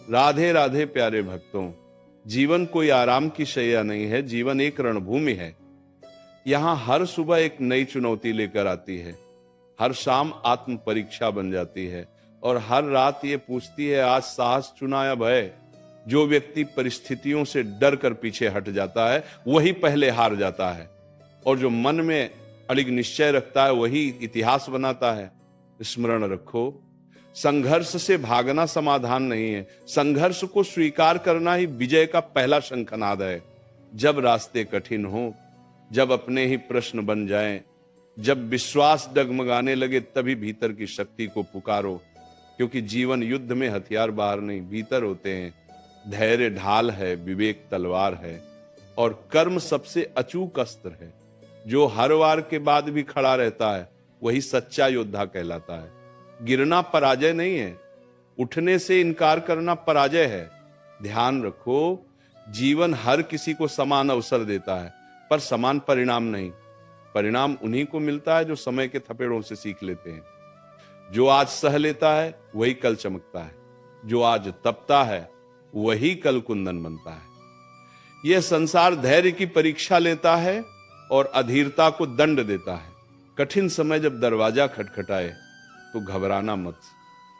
राधे राधे प्यारे भक्तों, जीवन कोई आराम की शैया नहीं है, जीवन एक रणभूमि है। यहाँ हर सुबह एक नई चुनौती लेकर आती है, हर शाम आत्म परीक्षा बन जाती है और हर रात ये पूछती है आज साहस चुना या भय। जो व्यक्ति परिस्थितियों से डर कर पीछे हट जाता है वही पहले हार जाता है और जो मन में अड़िग निश्चय रखता है वही इतिहास बनाता है। स्मरण रखो, संघर्ष से भागना समाधान नहीं है, संघर्ष को स्वीकार करना ही विजय का पहला शंखनाद है। जब रास्ते कठिन हो, जब अपने ही प्रश्न बन जाएं, जब विश्वास डगमगाने लगे, तभी भीतर की शक्ति को पुकारो, क्योंकि जीवन युद्ध में हथियार बाहर नहीं भीतर होते हैं। धैर्य ढाल है, विवेक तलवार है और कर्म सबसे अचूक अस्त्र है। जो हर वार के बाद भी खड़ा रहता है वही सच्चा योद्धा कहलाता है। गिरना पराजय नहीं है, उठने से इनकार करना पराजय है। ध्यान रखो, जीवन हर किसी को समान अवसर देता है पर समान परिणाम नहीं। परिणाम उन्हीं को मिलता है जो समय के थपेड़ों से सीख लेते हैं। जो आज सह लेता है वही कल चमकता है, जो आज तपता है वही कल कुंदन बनता है। यह संसार धैर्य की परीक्षा लेता है और अधीरता को दंड देता है। कठिन समय जब दरवाजा खटखटाए तो घबराना मत,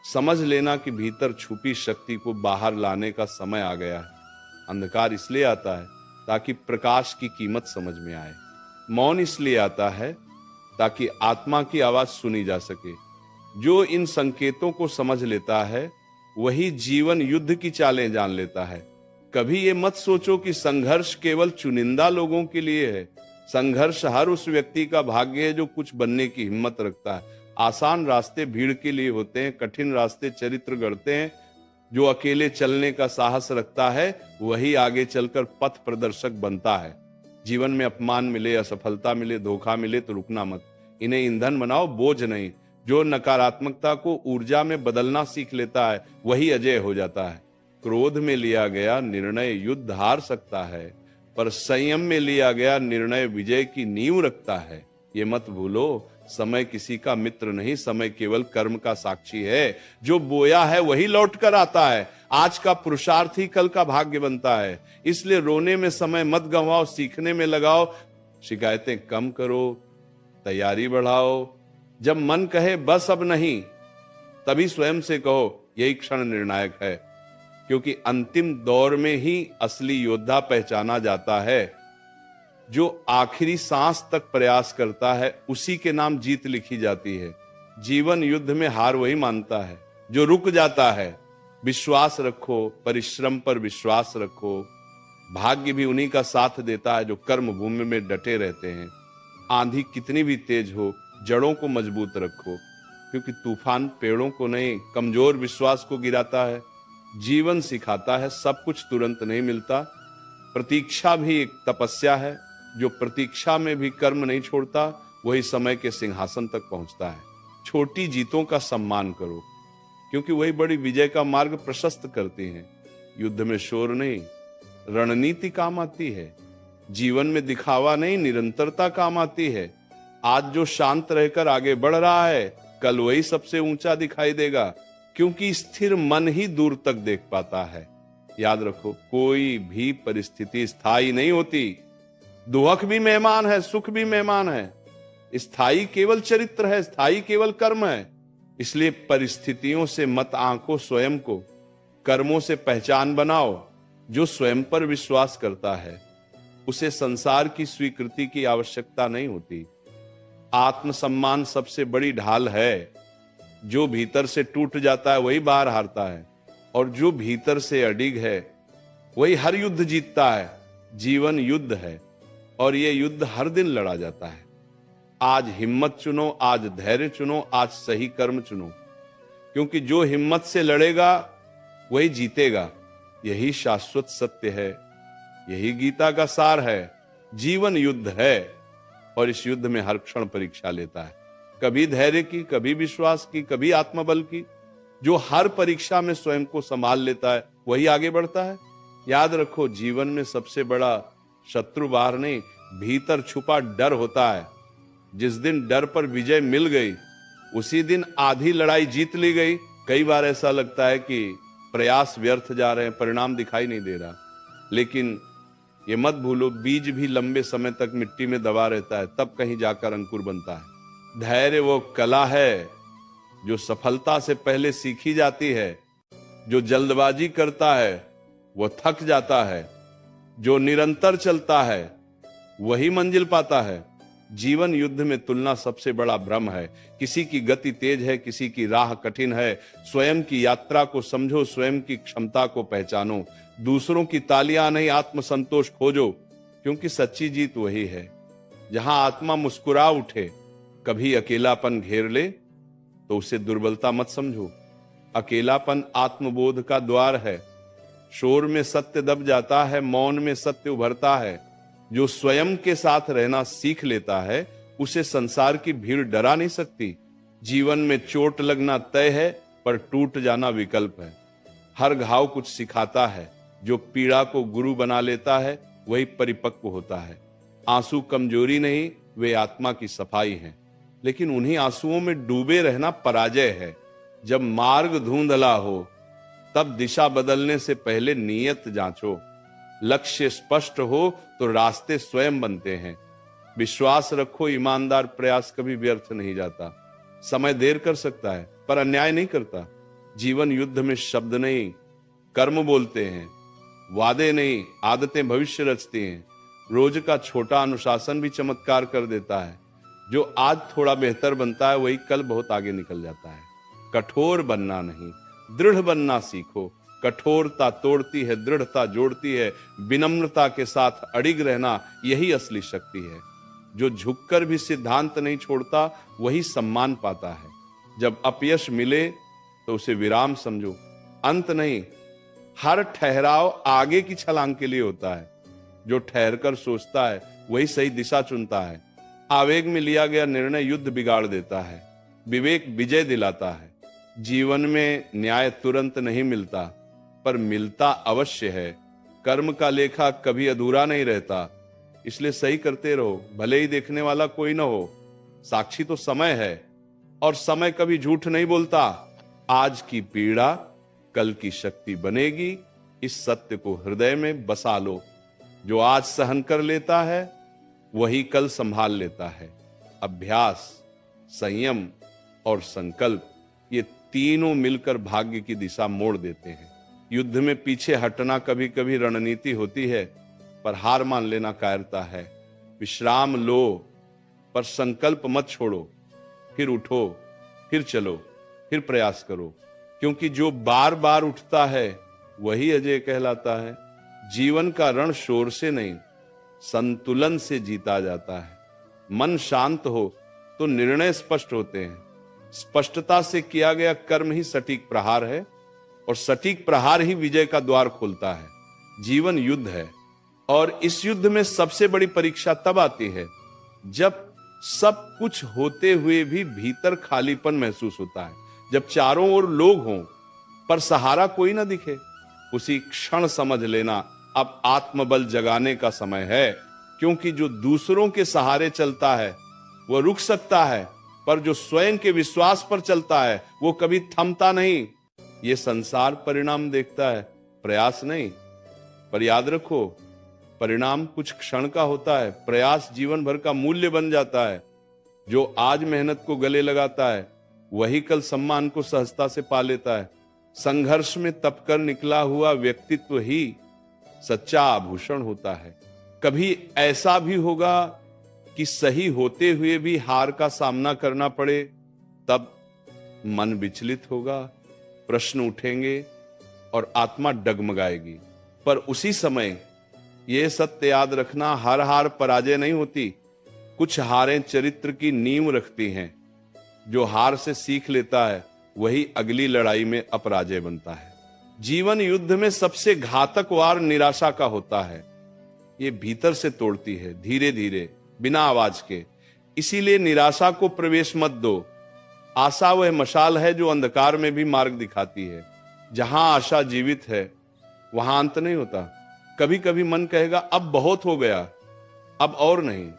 समझ लेना कि भीतर छुपी शक्ति को बाहर लाने का समय आ गया है। अंधकार इसलिए आता है ताकि प्रकाश की कीमत समझ में आए। मौन इसलिए आता है ताकि आत्मा की आवाज सुनी जा सके। जो इन संकेतों को समझ लेता है वही जीवन युद्ध की चालें जान लेता है। कभी ये मत सोचो कि संघर्ष केवल चुनिंदा लोगों के लिए है। संघर्ष हर उस व्यक्ति का भाग्य है जो कुछ बनने की हिम्मत रखता है। आसान रास्ते भीड़ के लिए होते हैं, कठिन रास्ते चरित्र गढ़ते हैं। जो अकेले चलने का साहस रखता है वही आगे चलकर पथ प्रदर्शक बनता है। जीवन में अपमान मिले, असफलता मिले, धोखा मिले तो रुकना मत, इन्हें ईंधन बनाओ, बोझ नहीं। जो नकारात्मकता को ऊर्जा में बदलना सीख लेता है वही अजय हो जाता है। क्रोध में लिया गया निर्णय युद्ध हार सकता है, पर संयम में लिया गया निर्णय विजय की नींव रखता है। ये मत भूलो, समय किसी का मित्र नहीं, समय केवल कर्म का साक्षी है। जो बोया है वही लौट कर आता है। आज का पुरुषार्थ ही कल का भाग्य बनता है। इसलिए रोने में समय मत गंवाओ, सीखने में लगाओ। शिकायतें कम करो, तैयारी बढ़ाओ। जब मन कहे बस अब नहीं, तभी स्वयं से कहो यही क्षण निर्णायक है, क्योंकि अंतिम दौर में ही असली योद्धा पहचाना जाता है। जो आखिरी सांस तक प्रयास करता है उसी के नाम जीत लिखी जाती है। जीवन युद्ध में हार वही मानता है जो रुक जाता है। विश्वास रखो, परिश्रम पर विश्वास रखो। भाग्य भी उन्हीं का साथ देता है जो कर्म भूमि में डटे रहते हैं। आंधी कितनी भी तेज हो, जड़ों को मजबूत रखो, क्योंकि तूफान पेड़ों को नहीं, कमजोर विश्वास को गिराता है। जीवन सिखाता है सब कुछ तुरंत नहीं मिलता। प्रतीक्षा भी एक तपस्या है। जो प्रतीक्षा में भी कर्म नहीं छोड़ता वही समय के सिंहासन तक पहुंचता है। छोटी जीतों का सम्मान करो, क्योंकि वही बड़ी विजय का मार्ग प्रशस्त करती हैं। युद्ध में शोर नहीं, रणनीति काम आती है। जीवन में दिखावा नहीं, निरंतरता काम आती है। आज जो शांत रहकर आगे बढ़ रहा है कल वही सबसे ऊंचा दिखाई देगा, क्योंकि स्थिर मन ही दूर तक देख पाता है। याद रखो, कोई भी परिस्थिति स्थायी नहीं होती। दुख भी मेहमान है, सुख भी मेहमान है। स्थायी केवल चरित्र है, स्थायी केवल कर्म है। इसलिए परिस्थितियों से मत आंको स्वयं को, कर्मों से पहचान बनाओ। जो स्वयं पर विश्वास करता है उसे संसार की स्वीकृति की आवश्यकता नहीं होती। आत्मसम्मान सबसे बड़ी ढाल है। जो भीतर से टूट जाता है वही बाहर हारता है, और जो भीतर से अडिग है वही हर युद्ध जीतता है। जीवन युद्ध है और यह युद्ध हर दिन लड़ा जाता है। आज हिम्मत चुनो, आज धैर्य चुनो, आज सही कर्म चुनो, क्योंकि जो हिम्मत से लड़ेगा वही जीतेगा। यही शाश्वत सत्य है, यही गीता का सार है। जीवन युद्ध है और इस युद्ध में हर क्षण परीक्षा लेता है। कभी धैर्य की, कभी विश्वास की, कभी आत्मबल की। जो हर परीक्षा में स्वयं को संभाल लेता है वही आगे बढ़ता है। याद रखो, जीवन में सबसे बड़ा शत्रु बाहर नहीं, भीतर छुपा डर होता है। जिस दिन डर पर विजय मिल गई उसी दिन आधी लड़ाई जीत ली गई। कई बार ऐसा लगता है कि प्रयास व्यर्थ जा रहे हैं, परिणाम दिखाई नहीं दे रहा। लेकिन ये मत भूलो, बीज भी लंबे समय तक मिट्टी में दबा रहता है, तब कहीं जाकर अंकुर बनता है। धैर्य वो कला है जो सफलता से पहले सीखी जाती है। जो जल्दबाजी करता है वो थक जाता है, जो निरंतर चलता है वही मंजिल पाता है। जीवन युद्ध में तुलना सबसे बड़ा भ्रम है। किसी की गति तेज है, किसी की राह कठिन है। स्वयं की यात्रा को समझो, स्वयं की क्षमता को पहचानो। दूसरों की तालियां नहीं, आत्मसंतोष खोजो, क्योंकि सच्ची जीत वही है जहां आत्मा मुस्कुरा उठे। कभी अकेलापन घेर ले तो उसे दुर्बलता मत समझो। अकेलापन आत्मबोध का द्वार है। शोर में सत्य दब जाता है, मौन में सत्य उभरता है। जो स्वयं के साथ रहना सीख लेता है उसे संसार की भीड़ डरा नहीं सकती। जीवन में चोट लगना तय है, पर टूट जाना विकल्प है। हर घाव कुछ सिखाता है। जो पीड़ा को गुरु बना लेता है वही परिपक्व होता है। आंसू कमजोरी नहीं, वे आत्मा की सफाई हैं। लेकिन उन्हीं आंसुओं में डूबे रहना पराजय है। जब मार्ग धुंधला हो तब दिशा बदलने से पहले नियत जांचो। लक्ष्य स्पष्ट हो तो रास्ते स्वयं बनते हैं। विश्वास रखो, ईमानदार प्रयास कभी व्यर्थ नहीं जाता। समय देर कर सकता है पर अन्याय नहीं करता। जीवन युद्ध में शब्द नहीं, कर्म बोलते हैं। वादे नहीं, आदतें भविष्य रचती हैं। रोज का छोटा अनुशासन भी चमत्कार कर देता है। जो आज थोड़ा बेहतर बनता है वही कल बहुत आगे निकल जाता है। कठोर बनना नहीं, दृढ़ बनना सीखो। कठोरता तोड़ती है, दृढ़ता जोड़ती है। विनम्रता के साथ अडिग रहना यही असली शक्ति है। जो झुककर भी सिद्धांत नहीं छोड़ता वही सम्मान पाता है। जब अपयश मिले तो उसे विराम समझो, अंत नहीं। हर ठहराव आगे की छलांग के लिए होता है। जो ठहरकर सोचता है वही सही दिशा चुनता है। आवेग में लिया गया निर्णय युद्ध बिगाड़ देता है। विवेक विजय दिलाता है। जीवन में न्याय तुरंत नहीं मिलता, पर मिलता अवश्य है। कर्म का लेखा कभी अधूरा नहीं रहता, इसलिए सही करते रहो, भले ही देखने वाला कोई ना हो। साक्षी तो समय है, और समय कभी झूठ नहीं बोलता। आज की पीड़ा कल की शक्ति बनेगी, इस सत्य को हृदय में बसा लो। जो आज सहन कर लेता है वही कल संभाल लेता है। अभ्यास, संयम और संकल्प, ये तीनों मिलकर भाग्य की दिशा मोड़ देते हैं। युद्ध में पीछे हटना कभी कभी रणनीति होती है, पर हार मान लेना कायरता है। विश्राम लो, पर संकल्प मत छोड़ो। फिर उठो, फिर चलो, फिर प्रयास करो, क्योंकि जो बार बार उठता है वही अजय कहलाता है। जीवन का रण शोर से नहीं, संतुलन से जीता जाता है। मन शांत हो तो निर्णय स्पष्ट होते हैं। स्पष्टता से किया गया कर्म ही सटीक प्रहार है, और सटीक प्रहार ही विजय का द्वार खोलता है। जीवन युद्ध है, और इस युद्ध में सबसे बड़ी परीक्षा तब आती है जब सब कुछ होते हुए भी भीतर खालीपन महसूस होता है। जब चारों ओर लोग हों पर सहारा कोई ना दिखे, उसी क्षण समझ लेना अब आत्मबल जगाने का समय है। क्योंकि जो दूसरों के सहारे चलता है वह रुक सकता है, पर जो स्वयं के विश्वास पर चलता है वो कभी थमता नहीं। ये संसार परिणाम देखता है, प्रयास नहीं। पर याद रखो, परिणाम कुछ क्षण का होता है, प्रयास जीवन भर का मूल्य बन जाता है। जो आज मेहनत को गले लगाता है वही कल सम्मान को सहजता से पा लेता है। संघर्ष में तपकर निकला हुआ व्यक्तित्व ही सच्चा आभूषण होता है। कभी ऐसा भी होगा कि सही होते हुए भी हार का सामना करना पड़े, तब मन विचलित होगा, प्रश्न उठेंगे और आत्मा डगमगाएगी। पर उसी समय यह सत्य याद रखना, हर हार पराजय नहीं होती। कुछ हारें चरित्र की नींव रखती हैं। जो हार से सीख लेता है वही अगली लड़ाई में अपराजय बनता है। जीवन युद्ध में सबसे घातक वार निराशा का होता है। ये भीतर से तोड़ती है, धीरे धीरे, बिना आवाज के। इसीलिए निराशा को प्रवेश मत दो। आशा वह मशाल है जो अंधकार में भी मार्ग दिखाती है। जहां आशा जीवित है वहां अंत नहीं होता। कभी कभी मन कहेगा अब बहुत हो गया, अब और नहीं।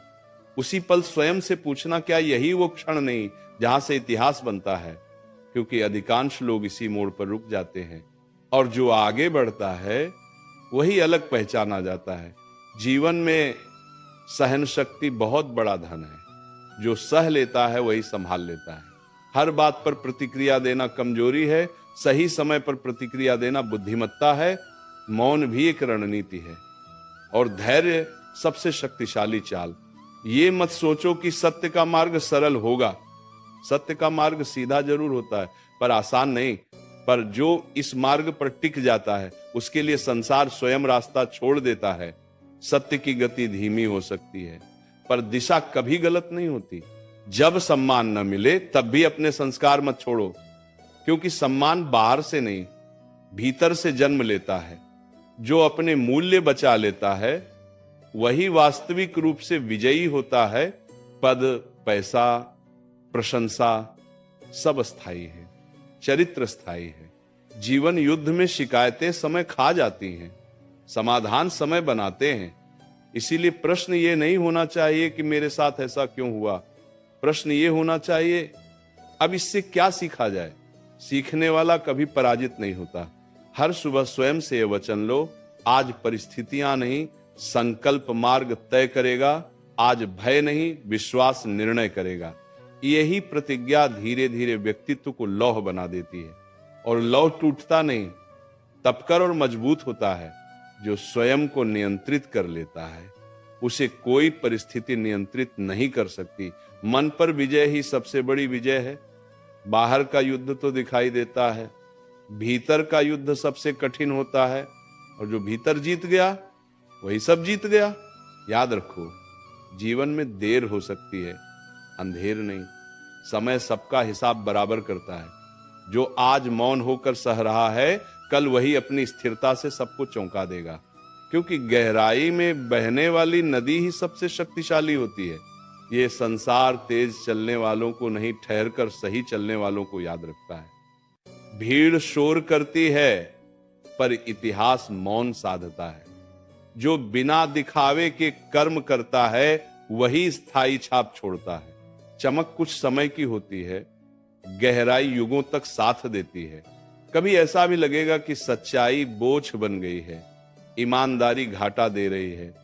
उसी पल स्वयं से पूछना, क्या यही वो क्षण नहीं जहां से इतिहास बनता है? क्योंकि अधिकांश लोग इसी मोड़ पर रुक जाते हैं। और जो आगे बढ़ता है वही अलग पहचाना जाता है। जीवन में सहन शक्ति बहुत बड़ा धन है। जो सह लेता है वही संभाल लेता है। हर बात पर प्रतिक्रिया देना कमजोरी है, सही समय पर प्रतिक्रिया देना बुद्धिमत्ता है। मौन भी एक रणनीति है और धैर्य सबसे शक्तिशाली चाल। ये मत सोचो कि सत्य का मार्ग सरल होगा। सत्य का मार्ग सीधा जरूर होता है पर आसान नहीं। पर जो इस मार्ग पर टिक जाता है उसके लिए संसार स्वयं रास्ता छोड़ देता है। सत्य की गति धीमी हो सकती है पर दिशा कभी गलत नहीं होती। जब सम्मान न मिले तब भी अपने संस्कार मत छोड़ो, क्योंकि सम्मान बाहर से नहीं भीतर से जन्म लेता है। जो अपने मूल्य बचा लेता है वही वास्तविक रूप से विजयी होता है। पद, पैसा, प्रशंसा सब स्थायी है, चरित्र स्थायी है। जीवन युद्ध में शिकायतें समय खा जाती हैं, समाधान समय बनाते हैं। इसीलिए प्रश्न ये नहीं होना चाहिए कि मेरे साथ ऐसा क्यों हुआ। प्रश्न ये होना चाहिए अब इससे क्या सीखा जाए। सीखने वाला कभी पराजित नहीं होता। हर सुबह स्वयं से ये वचन लो, आज परिस्थितियां नहीं संकल्प मार्ग तय करेगा। आज भय नहीं विश्वास निर्णय करेगा। यही प्रतिज्ञा धीरे धीरे व्यक्तित्व को लौह बना देती है। और लौह टूटता नहीं, तपकर और मजबूत होता है। जो स्वयं को नियंत्रित कर लेता है उसे कोई परिस्थिति नियंत्रित नहीं कर सकती। मन पर विजय ही सबसे बड़ी विजय है। बाहर का युद्ध तो दिखाई देता है, भीतर का युद्ध सबसे कठिन होता है। और जो भीतर जीत गया वही सब जीत गया। याद रखो, जीवन में देर हो सकती है, अंधेर नहीं। समय सबका हिसाब बराबर करता है। जो आज मौन होकर सह रहा है कल वही अपनी स्थिरता से सबको चौंका देगा। क्योंकि गहराई में बहने वाली नदी ही सबसे शक्तिशाली होती है। ये संसार तेज चलने वालों को नहीं, ठहर कर सही चलने वालों को याद रखता है। भीड़ शोर करती है पर इतिहास मौन साधता है। जो बिना दिखावे के कर्म करता है वही स्थायी छाप छोड़ता है। चमक कुछ समय की होती है, गहराई युगों तक साथ देती है। कभी ऐसा भी लगेगा कि सच्चाई बोझ बन गई है, ईमानदारी घाटा दे रही है।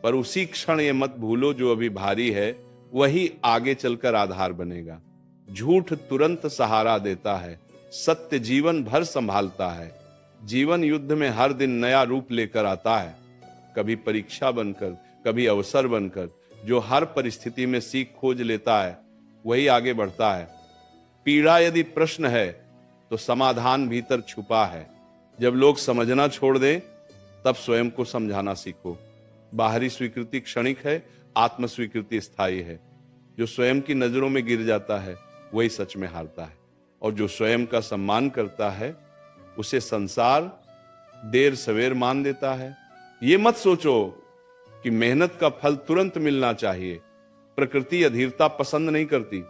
पर उसी क्षण ये मत भूलो जो अभी भारी है वही आगे चलकर आधार बनेगा। झूठ तुरंत सहारा देता है, सत्य जीवन भर संभालता है। जीवन युद्ध में हर दिन नया रूप लेकर आता है, कभी परीक्षा बनकर, कभी अवसर बनकर। जो हर परिस्थिति में सीख खोज लेता है वही आगे बढ़ता है। पीड़ा यदि प्रश्न है तो समाधान भीतर छुपा है। जब लोग समझना छोड़ दें तब स्वयं को समझाना सीखो। बाहरी स्वीकृति क्षणिक है, आत्म स्वीकृति स्थायी है। जो स्वयं की नजरों में गिर जाता है वही सच में हारता है। और जो स्वयं का सम्मान करता है उसे संसार देर सवेर मान देता है। ये मत सोचो कि मेहनत का फल तुरंत मिलना चाहिए। प्रकृति अधीरता पसंद नहीं करती।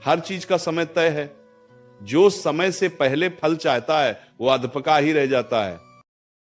हर चीज का समय तय है। जो समय से पहले फल चाहता है वो अधपका ही रह जाता है।